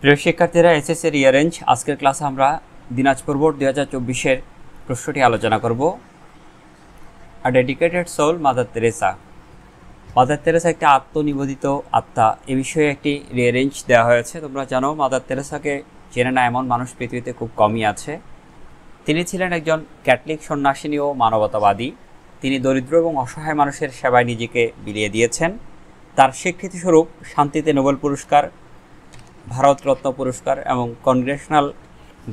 প্রিয় শিক্ষার্থীরা, SSC rearrange আজকের ক্লাসে আমরা দিনাজপুর বোর্ড 2024-এর প্রশ্নটি আলোচনা করব। A dedicated soul Mother Teresa. Mother Teresa একটি আত্মনিবেদিত আত্মা, এ বিষয়ে একটি রিয়ারেঞ্জ দেওয়া হয়েছে। তোমরা জানো মাদার তেরেসাকে চেনে না এমন মানুষ পৃথিবীতে খুব কমই আছে। তিনি ছিলেন একজন ক্যাথলিক সন্ন্যাসিনী ও মানবতাবাদী। তিনি দরিদ্র এবং অসহায় মানুষের সেবায় নিজেকে বিলিয়ে দিয়েছেন। তার স্বীকৃতিস্বরূপ শান্তিতে নোবেল পুরস্কার, ভারতরত্ন পুরস্কার এবং কংগ্রেশনাল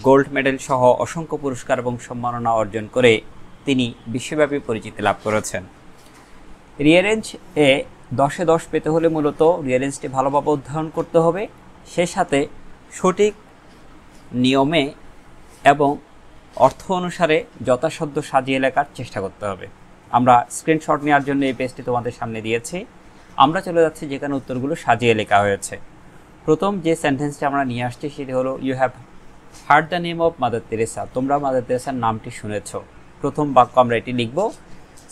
গোল্ড মেডেল সহ অসংখ্য পুরস্কার এবং সম্মাননা অর্জন করে তিনি বিশ্বব্যাপী পরিচিতি লাভ করেছেন। রিয়ারেঞ্জ এ 10-এ 10 পেতে হলে মূলত রিয়ারেঞ্জটি ভালোভাবে অধ্যয়ন করতে হবে, সে সাথে সঠিক নিয়মে এবং অর্থ অনুসারে যথাসাধ্য সাজিয়ে লেখার চেষ্টা করতে হবে। আমরা স্ক্রিনশট নেওয়ার জন্য এই পেজটি তোমাদের সামনে দিয়েছি। আমরা চলে যাচ্ছি যেখানে উত্তরগুলো সাজিয়ে লেখা হয়েছে। প্রথম যে সেন্টেন্সটি আমরা নিয়ে আসছি সেটি হলো, you have heard the name of Mother Teresa. তোমরা মাদার তেরেসার নামটি শুনেছ। প্রথম বাক্য আমরা এটি লিখব।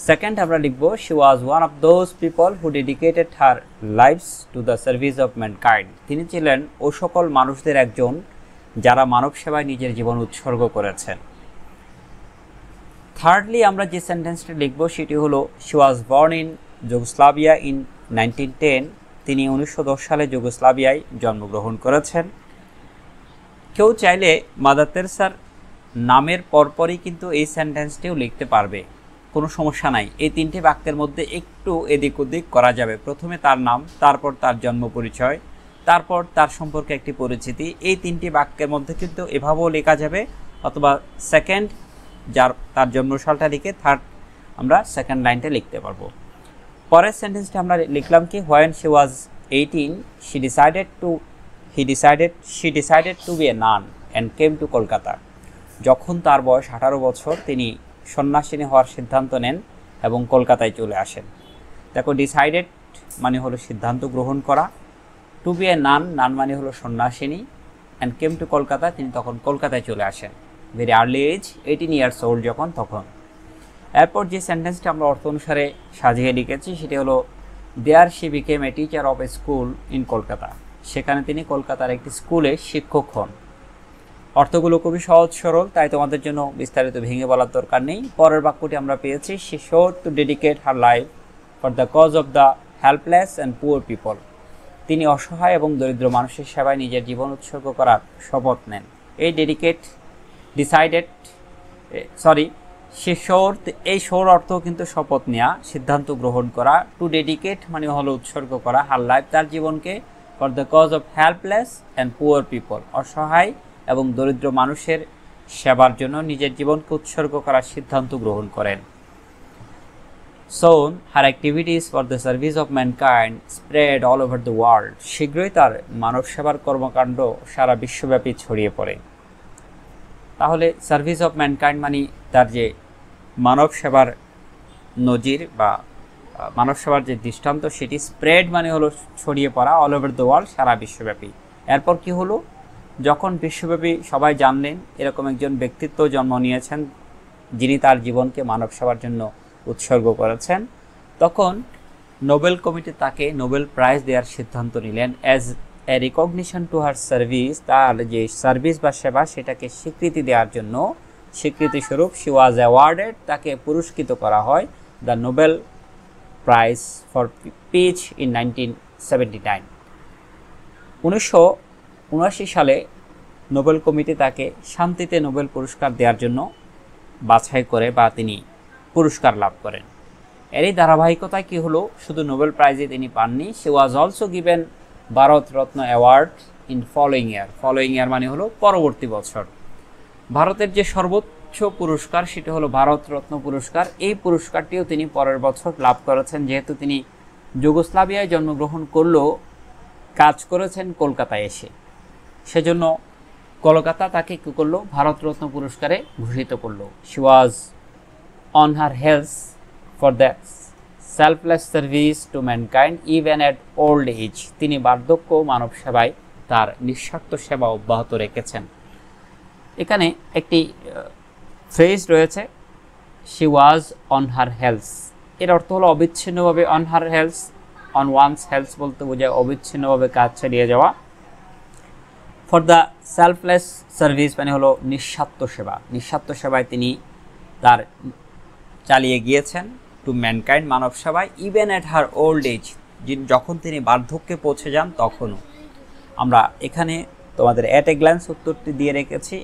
সেকেন্ড আমরা লিখব, she was one of those people who dedicated her lives to the service of mankind. তিনি ছিলেন ও সকল মানুষদের একজন যারা মানব সেবায় নিজের জীবন উৎসর্গ করেছেন। থার্ডলি আমরা যে সেন্টেন্সটি লিখব সেটি হলো, she was born in Yugoslavia in 1910। তিনি 1910 সালে যুগোস্লাভিয়ায় জন্মগ্রহণ করেছেন। কেউ চাইলে মাদার তেরেসার নামের পরপরই কিন্তু এই সেন্টেন্সটিও লিখতে পারবে, কোনো সমস্যা নাই। এই তিনটি বাক্যের মধ্যে একটু এদিক ওদিক করা যাবে। প্রথমে তার নাম, তারপর তার জন্ম পরিচয়, তারপর তার সম্পর্কে একটি পরিচিতি। এই তিনটি বাক্যের মধ্যে কিন্তু এভাবেও লেখা যাবে, অথবা সেকেন্ড তার জন্মসালটা লিখে থার্ড আমরা সেকেন্ড লাইনটা লিখতে পারবো। পরের সেন্টেন্সটা আমরা লিখলাম কি, when she was 18 she decided to be a nun and came to Kolkata. যখন তার বয়স 18 বছর তিনি সন্ন্যাসিনী হওয়ার সিদ্ধান্ত নেন এবং কলকাতায় চলে আসেন। দেখো, ডিসাইডেড মানে হলো সিদ্ধান্ত গ্রহণ করা, two B A naan, nun মানে হলো সন্ন্যাসিনী, অ্যান্ড কেম টু কলকাতা, তিনি তখন কলকাতায় চলে আসেন। Very early age, 18 years old তখন। এরপর যে সেন্টেন্সটা আমরা অর্থ অনুসারে সাজিয়ে লিখেছি সেটি হলো, there she became a teacher of a school in Kolkata. সেখানে তিনি কলকাতার একটি স্কুলে শিক্ষক হন। অর্থগুলো খুবই সহজ সরল, তাই তোমাদের জন্য বিস্তারিত ভেঙে বলার দরকার নেই। পরের বাক্যটি আমরা পেয়েছি, she showed to dedicate her life for the cause of the helpless and poor people. তিনি অসহায় এবং দরিদ্র মানুষের সেবায় নিজের জীবন উৎসর্গ করার শপথ নেন। এই এই শোর অর্থ কিন্তু শপথ নেওয়া, সিদ্ধান্ত গ্রহণ করা। টু ডেডিকেট মানে হলো উৎসর্গ করা, হার লাইফ তার জীবনকে, for the cause of helpless and poor people অসহায় এবং দরিদ্র মানুষের সেবার জন্য নিজের জীবনকে উৎসর্গ করার সিদ্ধান্ত গ্রহণ করেন। Soon her activities for the service of mankind spread all over the world. শীঘ্রই তার মানব সেবার কর্মকাণ্ড সারা বিশ্বব্যাপী ছড়িয়ে পড়ে। তাহলে সার্ভিস অফ ম্যানকাইন্ড মানে তার যে মানব সেবার নজির বা মানব সেবার যে দৃষ্টান্ত, সেটি স্প্রেড মানে হলো ছড়িয়ে পড়া, অল ওভার দ্য ওয়ার্ল্ড সারা বিশ্বব্যাপী। এরপর কি হলো, যখন বিশ্বব্যাপী সবাই জানলেন এরকম একজন ব্যক্তিত্ব জন্ম নিয়েছেন যিনি তার জীবনকে মানব সেবার জন্য উৎসর্গ করেছেন, তখন নোবেল কমিটি তাকে নোবেল প্রাইজ দেওয়ার সিদ্ধান্ত নিলেন। As a recognition to her service, তার যে সার্ভিস বা সেবা সেটাকে স্বীকৃতি দেওয়ার জন্য স্বীকৃতিস্বরূপ শি ওয়াজ অ্যাওয়ার্ডেড, তাকে পুরস্কৃত করা হয় the Nobel prize for piece in 1979। 1979 সালে নোবেল কমিটি তাকে শান্তিতে নোবেল পুরস্কার দেওয়ার জন্য বাছাই করে বা তিনি পুরস্কার লাভ করেন। এরই ধারাবাহিকতায় কি হলো, শুধু নোবেল প্রাইজে তিনি পাননি, she was also given Bharat Ratna award in following year. Following year মানে হলো পরবর্তী বছর। ভারতের যে সর্বোচ্চ পুরস্কার সেটি হলো ভারতরত্ন পুরস্কার। এই পুরস্কারটিও তিনি পরের বছর লাভ করেছেন। যেহেতু তিনি যুগোস্লাভিয়ায় জন্মগ্রহণ করলেও কাজ করেছেন কলকাতায় এসে, সেজন্য কলকাতা তাকে কী করলো, ভারতরত্ন পুরস্কারে ভূষিত করলো। She was on her health for the selfless service to mankind even at old age. তিনি বার্ধক্য মানব সেবায় তার নিঃস্বার্থ সেবা অব্যাহত রেখেছেন। এখানে একটি ফ্রেজ রয়েছে, she was on her health. এর অর্থ হলো অবিচ্ছিন্নভাবে, on her health, on one's health বলতে বোঝায় অবিচ্ছিন্নভাবে কাজ চালিয়ে যাওয়া। ফর দ্য সেলফলেস সার্ভিস মানে হলো নিঃস্বার্থ সেবা। নিঃস্বার্থ সেবায় তিনি তার চালিয়ে গিয়েছেন। টু ম্যানকাইন্ড মানব সেবায় even at her old age, যখন তিনি বার্ধক্যে পৌঁছে যান তখনও। আমরা এখানে তোমাদের অ্যাট এ গ্ল্যান্স উত্তরটি দিয়ে রেখেছি।